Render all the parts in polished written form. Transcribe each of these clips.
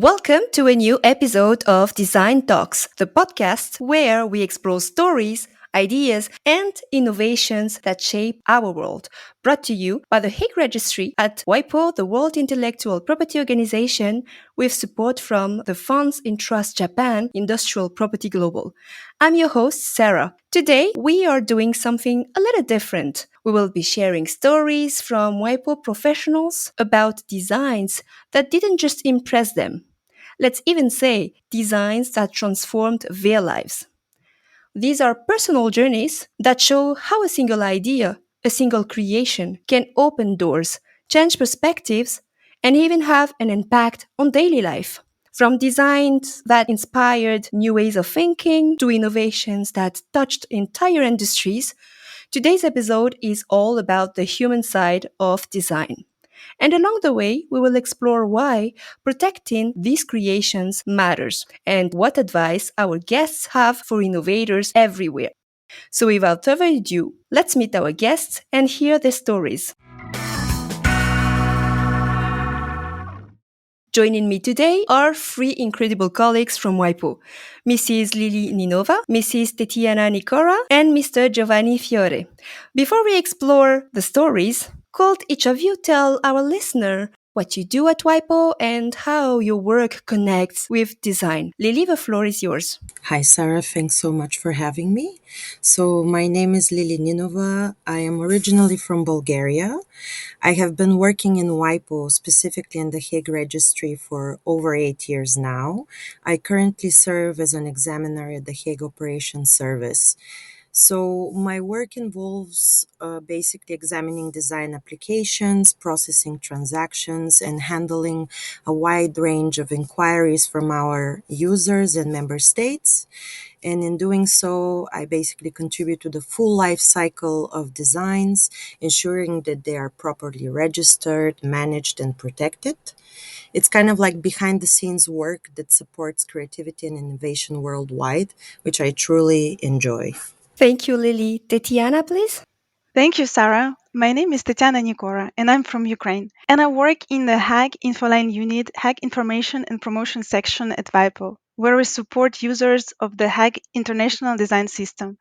Welcome to a new episode of Design Talks, the podcast where we explore stories, ideas, and innovations that shape our world. Brought to you by the Hague Registry at WIPO, the World Intellectual Property Organization, with support from the Funds in Trust Japan Industrial Property Global. I'm your host, Sarah. Today, we are doing something a little different. We will be sharing stories from WIPO professionals about designs that didn't just impress them. Let's even say designs that transformed their lives. These are personal journeys that show how a single idea, a single creation can open doors, change perspectives, and even have an impact on daily life. From designs that inspired new ways of thinking to innovations that touched entire industries, today's episode is all about the human side of design. And along the way, we will explore why protecting these creations matters and what advice our guests have for innovators everywhere. So, without further ado, let's meet our guests and hear their stories. Joining me today are three incredible colleagues from WIPO, Mrs. Lily Ninova, Mrs. Tetiana Nicora, and Mr. Giovanni Fiore. Before we explore the stories, could each of you tell our listener what you do at WIPO and how your work connects with design? Lily, the floor is yours. Hi, Sarah. Thanks so much for having me. So, my name is Lili Ninova. I am originally from Bulgaria. I have been working in WIPO, specifically in the Hague Registry, for over 8 years now. I currently serve as an examiner at the Hague Operations Service. So, my work involves basically examining design applications, processing transactions, and handling a wide range of inquiries from our users and member states. And in doing so, I basically contribute to the full life cycle of designs, ensuring that they are properly registered, managed, and protected. It's kind of like behind the scenes work that supports creativity and innovation worldwide, which I truly enjoy. Thank you, Lily. Tetiana, please. Thank you, Sarah. My name is Tetiana Nicora, and I'm from Ukraine. And I work in the Hague Infoline Unit, Hague Information and Promotion section at WIPO, where we support users of the Hague International Design System.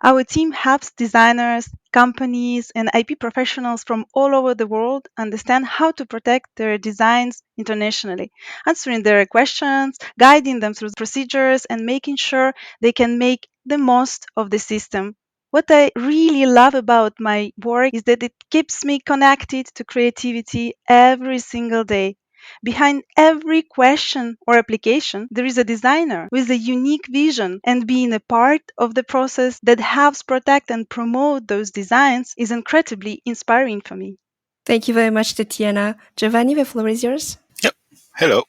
Our team helps designers, companies, and IP professionals from all over the world understand how to protect their designs internationally, answering their questions, guiding them through procedures, and making sure they can make the most of the system. What I really love about my work is that it keeps me connected to creativity every single day. Behind every question or application, there is a designer with a unique vision, and being a part of the process that helps protect and promote those designs is incredibly inspiring for me. Thank you very much, Tetiana. Giovanni, the floor is yours. Yep. Hello.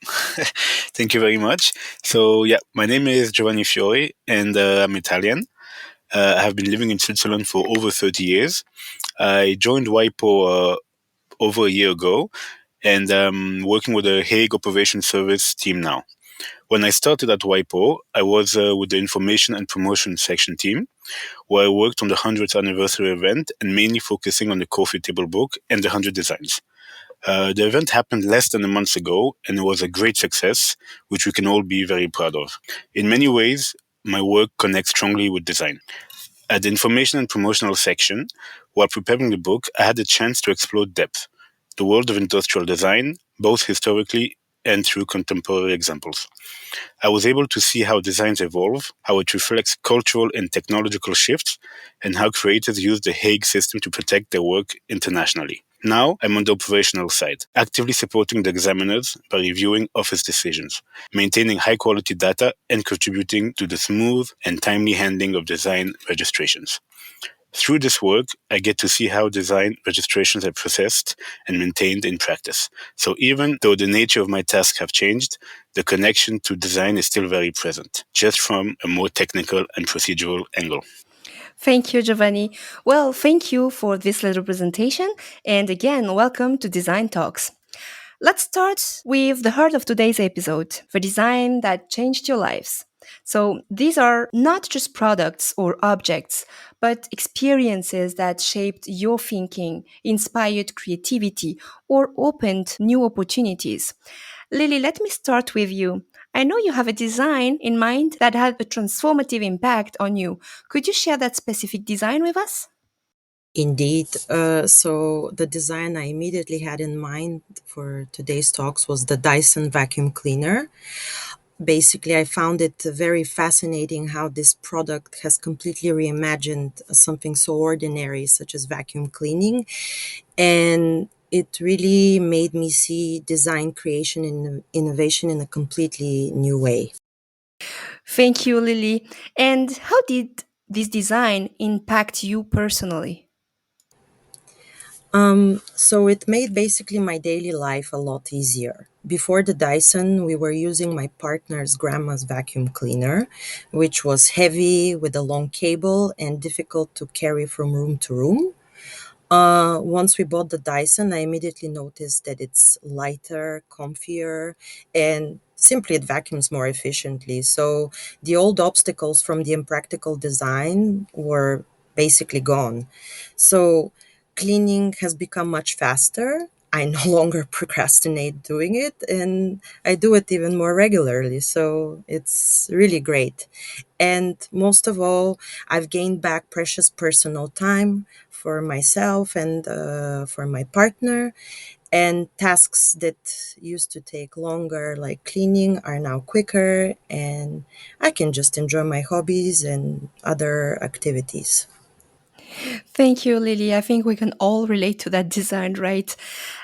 Thank you very much. So, yeah, my name is Giovanni Fiore and I'm Italian. I have been living in Switzerland for over 30 years. I joined WIPO over a year ago and working with the Hague Operations Service team now. When I started at WIPO, I was with the Information and Promotion section team, where I worked on the 100th anniversary event and mainly focusing on the coffee table book and the 100 designs. The event happened less than a month ago, and it was a great success, which we can all be very proud of. In many ways, my work connects strongly with design. At the information and promotional section, while preparing the book, I had the chance to explore depth, the world of industrial design, both historically and through contemporary examples. I was able to see how designs evolve, how it reflects cultural and technological shifts, and how creators use the Hague system to protect their work internationally. Now, I'm on the operational side, actively supporting the examiners by reviewing office decisions, maintaining high-quality data, and contributing to the smooth and timely handling of design registrations. Through this work, I get to see how design registrations are processed and maintained in practice. So even though the nature of my tasks have changed, the connection to design is still very present, just from a more technical and procedural angle. Thank you, Giovanni. Well, thank you for this little presentation. And again, welcome to Design Talks. Let's start with the heart of today's episode, the design that changed your lives. So these are not just products or objects, but experiences that shaped your thinking, inspired creativity, or opened new opportunities. Lily, let me start with you. I know you have a design in mind that had a transformative impact on you. Could you share that specific design with us? Indeed. So the design I immediately had in mind for today's talks was the Dyson vacuum cleaner. Basically, I found it very fascinating how this product has completely reimagined something so ordinary, such as vacuum cleaning. And it really made me see design creation and innovation in a completely new way. Thank you, Lily. And how did this design impact you personally? So it made basically my daily life a lot easier. Before the Dyson, we were using my partner's grandma's vacuum cleaner, which was heavy with a long cable and difficult to carry from room to room. Once we bought the Dyson, I immediately noticed that it's lighter, comfier, and simply it vacuums more efficiently. So the old obstacles from the impractical design were basically gone. So cleaning has become much faster. I no longer procrastinate doing it, and I do it even more regularly. So it's really great. And most of all, I've gained back precious personal time for myself and for my partner. And tasks that used to take longer, like cleaning, are now quicker, and I can just enjoy my hobbies and other activities. Thank you, Lily. I think we can all relate to that design, right?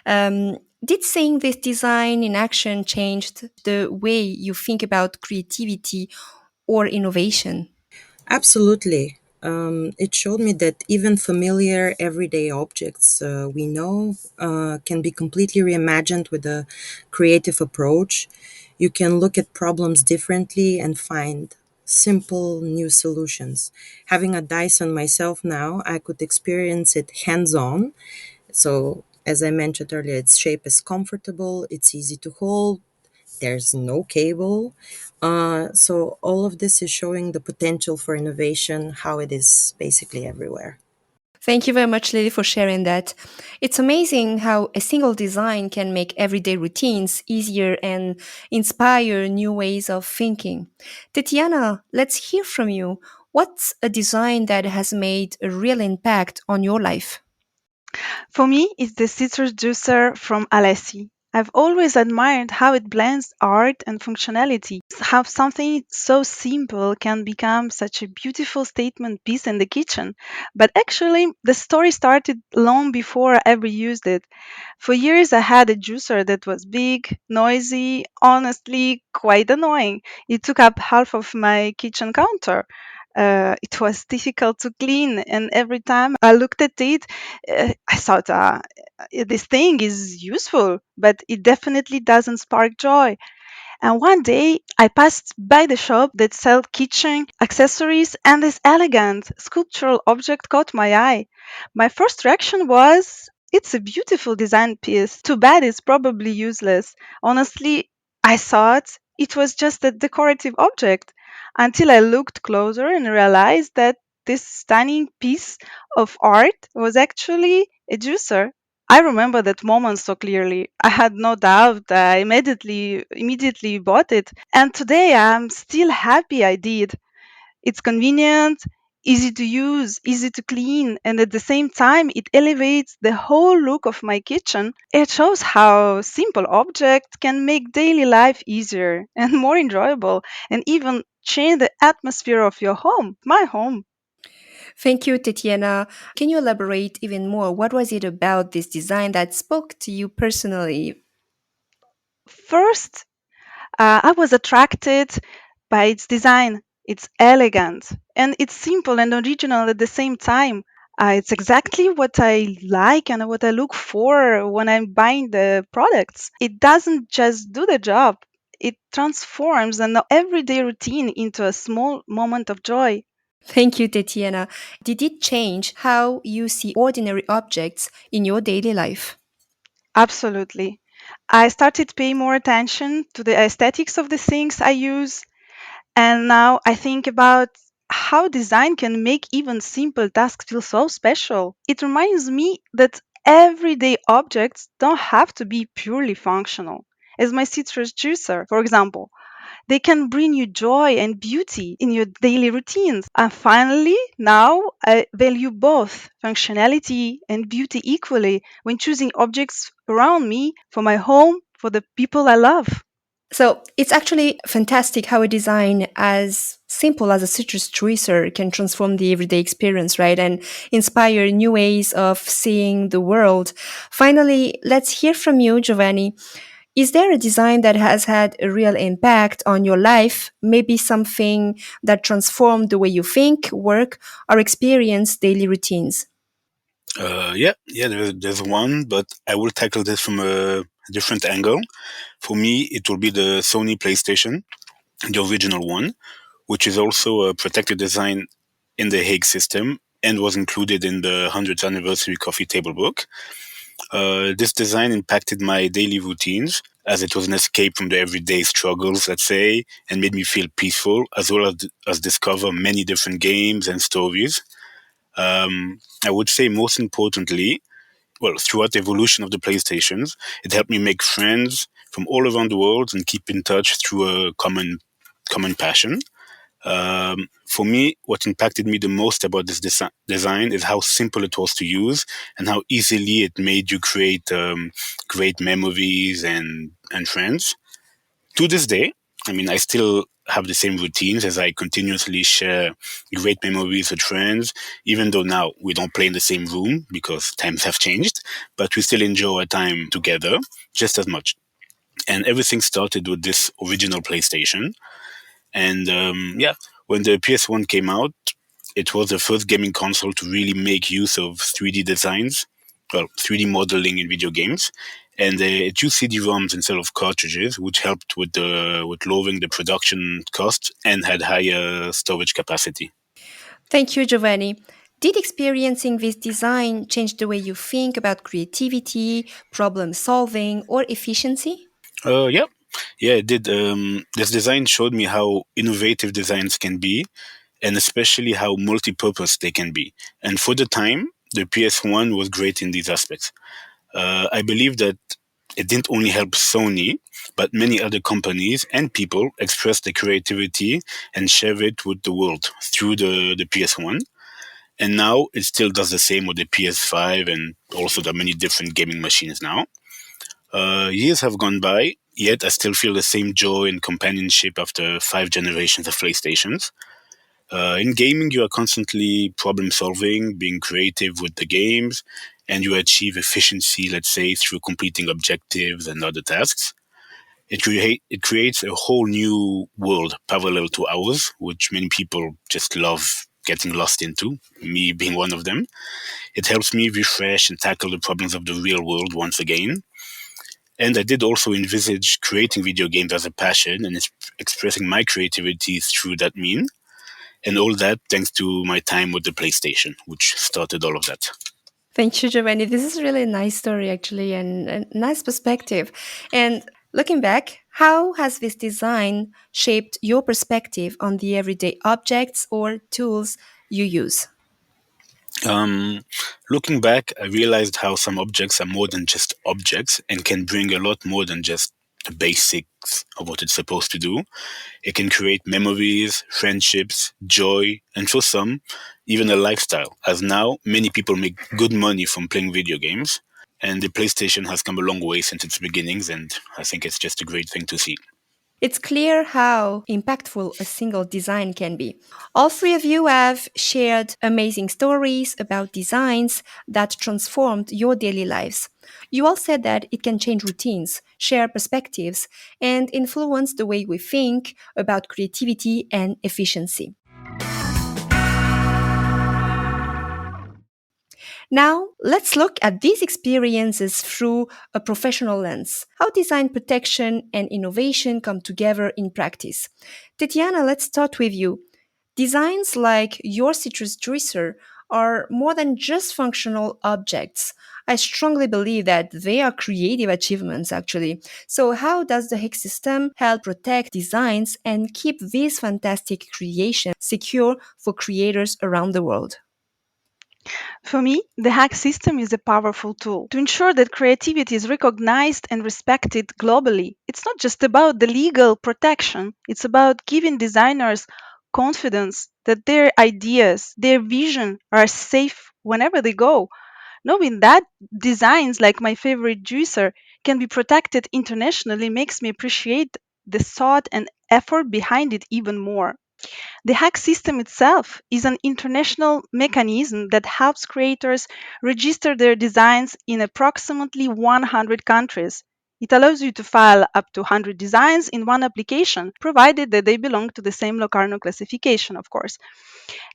Did seeing this design in action changed the way you think about creativity or innovation? Absolutely. It showed me that even familiar everyday objects we know can be completely reimagined with a creative approach. You can look at problems differently and find simple new solutions. Having a Dyson myself now, I could experience it hands on. So, as I mentioned earlier, its shape is comfortable, it's easy to hold, there's no cable. So all of this is showing the potential for innovation, how it is basically everywhere. Thank you very much, Lily, for sharing that. It's amazing how a single design can make everyday routines easier and inspire new ways of thinking. Tatiana, let's hear from you. What's a design that has made a real impact on your life? For me, it's the citrus juicer from Alessi. I've always admired how it blends art and functionality, how something so simple can become such a beautiful statement piece in the kitchen. But actually, the story started long before I ever used it. For years, I had a juicer that was big, noisy, honestly quite annoying. It took up half of my kitchen counter. It was difficult to clean, and every time I looked at it, I thought, this thing is useful, but it definitely doesn't spark joy. And one day I passed by the shop that sold kitchen accessories, and this elegant sculptural object caught my eye. My first reaction was, it's a beautiful design piece. Too bad it's probably useless. Honestly, I thought it was just a decorative object until I looked closer and realized that this stunning piece of art was actually a juicer. I remember that moment so clearly. I had no doubt. I immediately bought it. And today I'm still happy I did. It's convenient, easy to use, easy to clean, and at the same time it elevates the whole look of my kitchen. It shows how simple objects can make daily life easier and more enjoyable and even change the atmosphere of your home, my home. Thank you, Tatiana. Can you elaborate even more? What was it about this design that spoke to you personally? First, I was attracted by its design. It's elegant and it's simple and original at the same time. It's exactly what I like and what I look for when I'm buying the products. It doesn't just do the job, it transforms an everyday routine into a small moment of joy. Thank you, Tatiana. Did it change how you see ordinary objects in your daily life? Absolutely. I started paying more attention to the aesthetics of the things I use. And now I think about how design can make even simple tasks feel so special. It reminds me that everyday objects don't have to be purely functional. as my citrus juicer, for example. They can bring you joy and beauty in your daily routines. And finally, now I value both functionality and beauty equally when choosing objects around me for my home, for the people I love. So it's actually fantastic how a design as simple as a citrus juicer can transform the everyday experience, right? And inspire new ways of seeing the world. Finally, let's hear from you, Giovanni. Is there a design that has had a real impact on your life? Maybe something that transformed the way you think, work, or experience daily routines? Yeah, there's one, but I will tackle this from a different angle. For me, it will be the Sony PlayStation, the original one, which is also a protected design in the Hague system and was included in the 100th anniversary coffee table book. This design impacted my daily routines as it was an escape from the everyday struggles, let's say, and made me feel peaceful as well as discover many different games and stories. I would say most importantly, well, throughout the evolution of the PlayStations, it helped me make friends from all around the world and keep in touch through a common passion. For me, what impacted me the most about this design is how simple it was to use and how easily it made you create great memories and friends. To this day, I mean, I still have the same routines as I continuously share great memories with friends, even though now we don't play in the same room because times have changed, but we still enjoy our time together just as much. And everything started with this original PlayStation. And yeah, when the PS1 came out, it was the first gaming console to really make use of 3D designs, well, 3D modeling in video games. And it used CD-ROMs instead of cartridges, which helped with lowering the production cost and had higher storage capacity. Thank you, Giovanni. Did experiencing this design change the way you think about creativity, problem solving, or efficiency? Yeah, yeah, it did. This design showed me how innovative designs can be, and especially how multi-purpose they can be. And for the time, the PS1 was great in these aspects. I believe that it didn't only help Sony, but many other companies and people express their creativity and share it with the world through the PS1. And now it still does the same with the PS5 and also the many different gaming machines now. Years have gone by, yet I still feel the same joy and companionship after 5 generations of PlayStations. In gaming, you are constantly problem solving, being creative with the games, and you achieve efficiency, let's say, through completing objectives and other tasks. It creates a whole new world parallel to ours, which many people just love getting lost into, me being one of them. It helps me refresh and tackle the problems of the real world once again. And I did also envisage creating video games as a passion and expressing my creativity through that mean. And all that thanks to my time with the PlayStation, which started all of that. Thank you, Giovanni. This is really a nice story, actually, and a nice perspective. And looking back, how has this design shaped your perspective on the everyday objects or tools you use? Um, Looking back, I realized how some objects are more than just objects and can bring a lot more than just the basics of what it's supposed to do. It can create memories, friendships, joy, and for some, even a lifestyle, as now many people make good money from playing video games. And the PlayStation has come a long way since its beginnings, and I think it's just a great thing to see. It's clear how impactful a single design can be. All three of you have shared amazing stories about designs that transformed your daily lives. You all said that it can change routines, share perspectives, and influence the way we think about creativity and efficiency. Now, let's look at these experiences through a professional lens. How design protection and innovation come together in practice. Tatiana, let's start with you. Designs like your citrus juicer are more than just functional objects. I strongly believe that they are creative achievements, actually. So, how does the Higgs system help protect designs and keep these fantastic creations secure for creators around the world? For me, the hack system is a powerful tool to ensure that creativity is recognized and respected globally. It's not just about the legal protection, it's about giving designers confidence that their ideas, their vision are safe whenever they go. Knowing that designs like my favorite juicer can be protected internationally makes me appreciate the thought and effort behind it even more. The hack system itself is an international mechanism that helps creators register their designs in approximately 100 countries. It allows you to file up to 100 designs in one application, provided that they belong to the same Locarno classification, of course.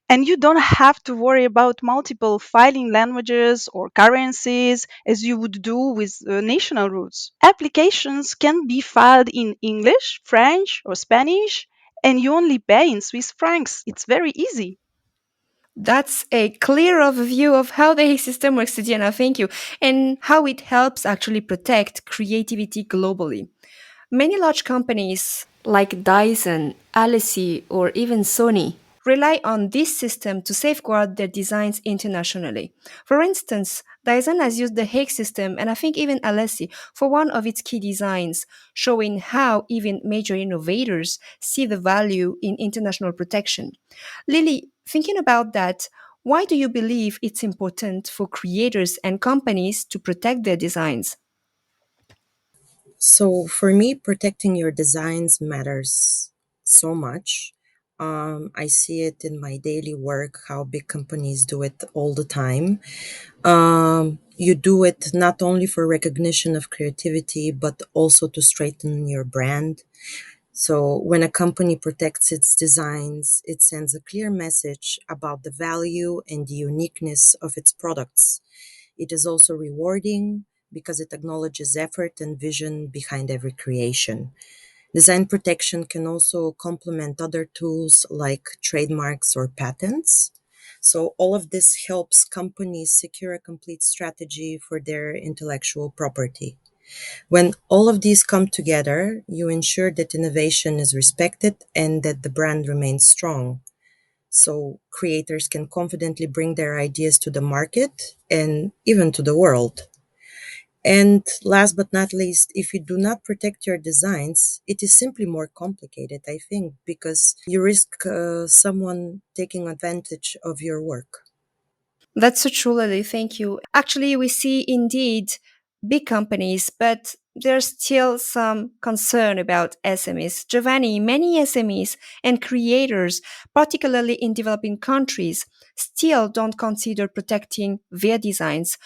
And you don't have to worry about multiple filing languages or currencies as you would do with national routes. Applications can be filed in English, French, or Spanish, and you only pay in Swiss francs. It's very easy. That's a clear overview of how the Hague system works, Diana. Thank you. And how it helps actually protect creativity globally. Many large companies like Dyson, Alessi, or even Sony rely on this system to safeguard their designs internationally. For instance, Dyson has used the Hague system and I think even Alessi for one of its key designs, showing how even major innovators see the value in international protection. Lily, thinking about that, why do you believe it's important for creators and companies to protect their designs? So for me, protecting your designs matters so much. I see it in my daily work, how big companies do it all the time. You do it not only for recognition of creativity, but also to strengthen your brand. So when a company protects its designs, it sends a clear message about the value and the uniqueness of its products. It is also rewarding because it acknowledges effort and vision behind every creation. Design protection can also complement other tools like trademarks or patents. So, all of this helps companies secure a complete strategy for their intellectual property. When all of these come together, you ensure that innovation is respected and that the brand remains strong. So, creators can confidently bring their ideas to the market and even to the world. And last but not least, if you do not protect your designs, it is simply more complicated, I think, because you risk someone taking advantage of your work. That's so true, Lily. Thank you. Actually, we see indeed big companies, but there's still some concern about SMEs. Giovanni, many SMEs and creators, particularly in developing countries, still don't consider protecting their designs.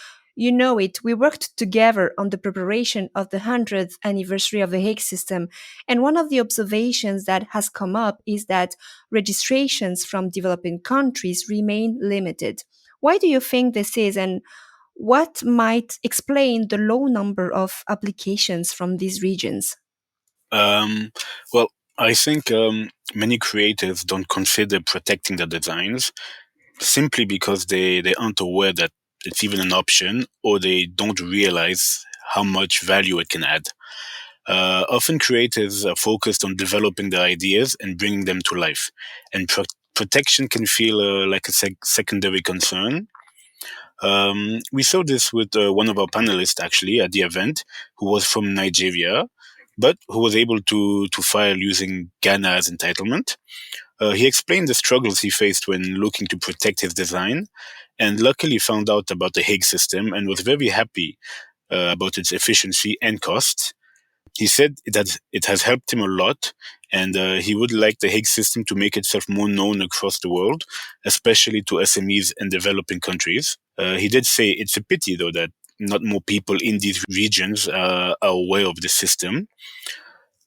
You know it. We worked together on the preparation of the 100th anniversary of the Hague system. And one of the observations that has come up is that registrations from developing countries remain limited. Why do you think this is, and what might explain the low number of applications from these regions? Um, well, I think many creators don't consider protecting their designs simply because they aren't aware that it's even an option, or they don't realize how much value it can add. Often creators are focused on developing their ideas and bringing them to life, and protection can feel like a secondary concern. We saw this with one of our panelists actually at the event, who was from Nigeria, but who was able to file using Ghana as entitlement. He explained the struggles he faced when looking to protect his design, and luckily found out about the Hague system and was very happy about its efficiency and cost. He said it has helped him a lot, and he would like the Hague system to make itself more known across the world, especially to SMEs and developing countries. He did say it's a pity, though, that not more people in these regions are aware of the system.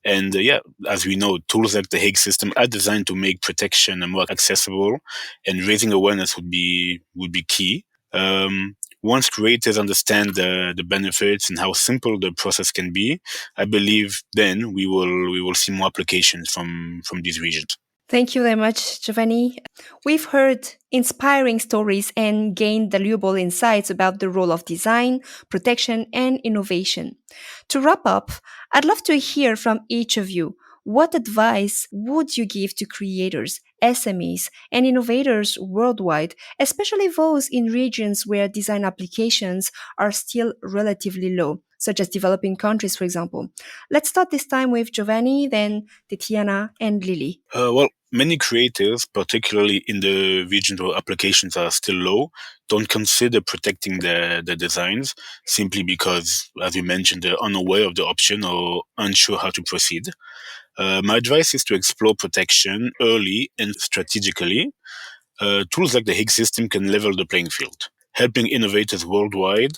And yeah, as we know, tools like the Hague system are designed to make protection more accessible, and raising awareness would be key. Once creators understand the benefits and how simple the process can be, I believe then we will see more applications from these regions. Thank you very much, Giovanni. We've heard inspiring stories and gained valuable insights about the role of design, protection, and innovation. To wrap up, I'd love to hear from each of you. what advice would you give to creators, SMEs, and innovators worldwide, especially those in regions where design applications are still relatively low, such as developing countries, for example? Let's start this time with Giovanni, then Titiana, and Lily. Well, many creators, particularly in the regions where applications are still low, don't consider protecting their designs simply because, as you mentioned, they're unaware of the option or unsure how to proceed. My advice is to explore protection early and strategically. Tools like the Higgs system can level the playing field, helping innovators worldwide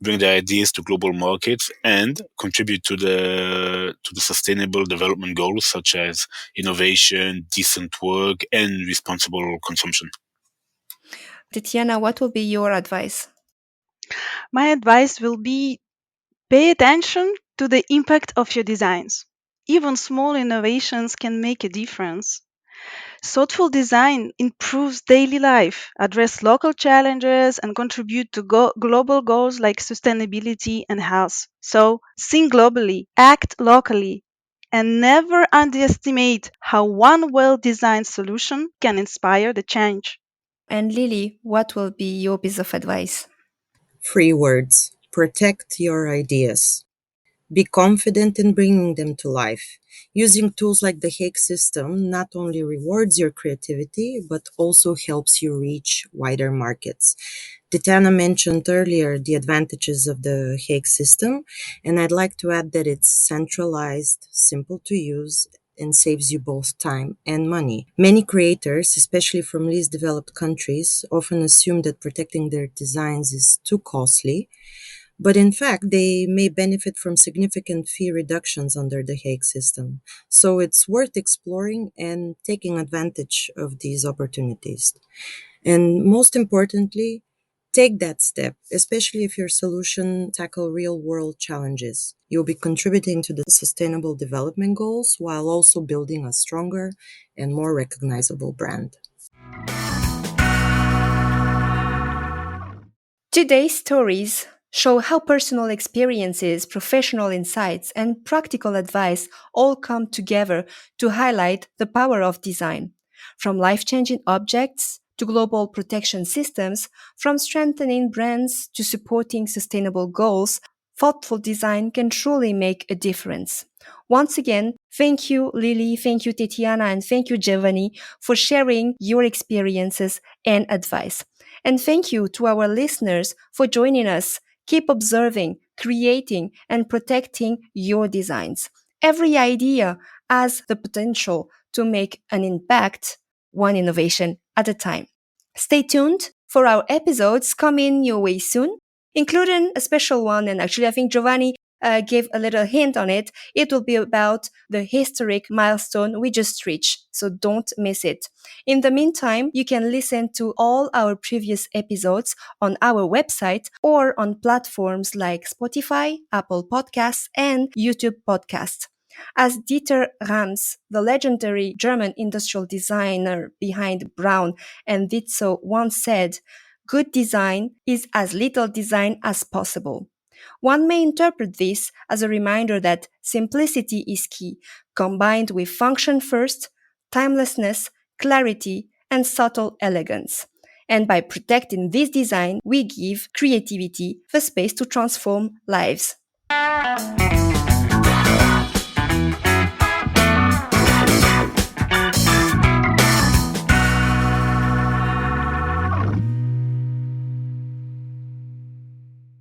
bring their ideas to global markets and contribute to the sustainable development goals such as innovation, decent work, and responsible consumption. Titiana, what will be your advice? My advice will be pay attention to the impact of your designs. Even small innovations can make a difference. Thoughtful design improves daily life, address local challenges, and contribute to global goals like sustainability and health. So, think globally, act locally, and never underestimate how one well-designed solution can inspire the change. And Lily, what will be your piece of advice? Three words: protect your ideas. Be confident in bringing them to life. Using tools like the Higgs system not only rewards your creativity, but also helps you reach wider markets. Titana mentioned earlier the advantages of the Higgs system, and I'd like to add that it's centralized, simple to use, and saves you both time and money. Many creators, especially from least developed countries, often assume that protecting their designs is too costly, but in fact, they may benefit from significant fee reductions under the Hague system. So it's worth exploring and taking advantage of these opportunities. And most importantly, take that step, especially if your solution tackle real world challenges. You'll be contributing to the sustainable development goals while also building a stronger and more recognizable brand. Today's stories show how personal experiences, professional insights, and practical advice all come together to highlight the power of design. From life changing objects to global protection systems, from strengthening brands to supporting sustainable goals, thoughtful design can truly make a difference. Once again, thank you, Lily, thank you, Titiana, and thank you, Giovanni, for sharing your experiences and advice. And thank you to our listeners for joining us. Keep observing, creating, and protecting your designs. Every idea has the potential to make an impact, one innovation at a time. Stay tuned for our episodes coming your way soon, including a special one. And actually, I think Giovanni gave a little hint on it. It will be about the historic milestone we just reached, so don't miss it. In the meantime, you can listen to all our previous episodes on our website or on platforms like Spotify, Apple Podcasts, and YouTube Podcasts. As Dieter Rams, the legendary German industrial designer behind Braun and Ditzo once said, good design is as little design as possible. One may interpret this as a reminder that simplicity is key, combined with function first, timelessness, clarity, and subtle elegance. And by protecting this design, we give creativity the space to transform lives.